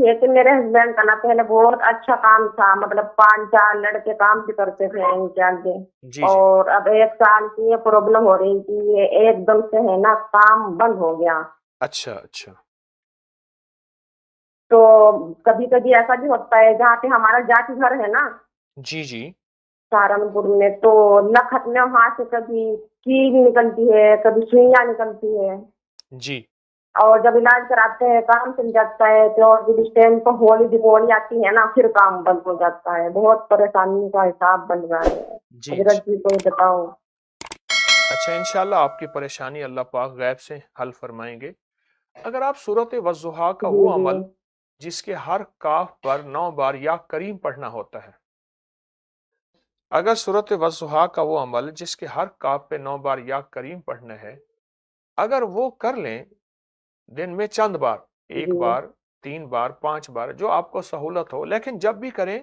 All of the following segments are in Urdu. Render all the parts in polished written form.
ہے کہ میرے ہسبینڈ کا نا پہلے بہت اچھا کام تھا، مطلب 5 4 لڑکے کام بھی کرتے تھے ان کے آگے، جی جی۔ اور اب 1 سال کی یہ پرابلم ہو رہی تھی، یہ ایک دم سے ہے نا کام بند ہو گیا۔ اچھا اچھا۔ تو کبھی کبھی ایسا بھی ہوتا ہے جہاں پہ ہمارا جاتی گھر ہے نا جی جی۔ سہارنپور میں، تو لکھت میں وہاں سے کبھی کیل نکلتی ہے، کبھی سوئیاں نکلتی ہے، جی اور جب علاج کراتے ہیں کام چل جاتا ہے، تو اور جب اس ٹائم کو ہولی دیوالی آتی ہے نا پھر کام بند ہو جاتا ہے، بہت پریشانی کا حساب بن رہا ہے۔ جی۔ حضرت جی کوئی بتاؤ۔ اچھا، انشاءاللہ آپ کی پریشانی اللہ پاک غیب سے حل فرمائیں گے۔ اگر آپ سورۃ والضحیٰ کا جی وہ جی عمل جس کے ہر کاف پر 9 بار یا کریم پڑھنا ہوتا ہے، اگر سورۃ والضحیٰ کا وہ عمل جس کے ہر کاف پہ 9 بار یا کریم پڑھنا ہے، اگر وہ کر لیں دن میں چند بار، ایک جی بار، 3 بار، 5 بار، جو آپ کو سہولت ہو، لیکن جب بھی کریں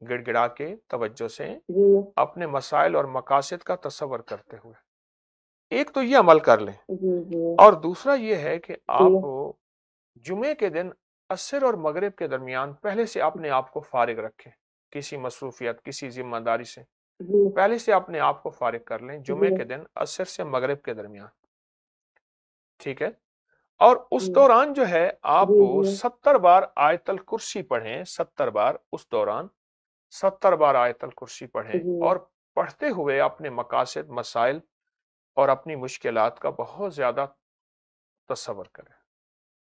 گڑ گڑا کے توجہ سے جی اپنے مسائل اور مقاصد کا تصور کرتے ہوئے ایک تو یہ عمل کر لیں، جی جی اور دوسرا یہ ہے کہ جی آپ جمعے کے دن عصر اور مغرب کے درمیان پہلے سے اپنے آپ کو فارغ رکھیں، کسی مصروفیت، کسی ذمہ داری سے جی پہلے سے اپنے آپ کو فارغ کر لیں جی جمعے کے دن عصر سے مغرب کے درمیان، ٹھیک ہے؟ اور اس جی دوران جو ہے آپ جی جی 70 بار آیت الکرسی پڑھیں، 70 بار، اس دوران 70 بار آیت الکرسی پڑھیں، جی اور پڑھتے ہوئے اپنے مقاصد، مسائل اور اپنی مشکلات کا بہت زیادہ تصور کریں۔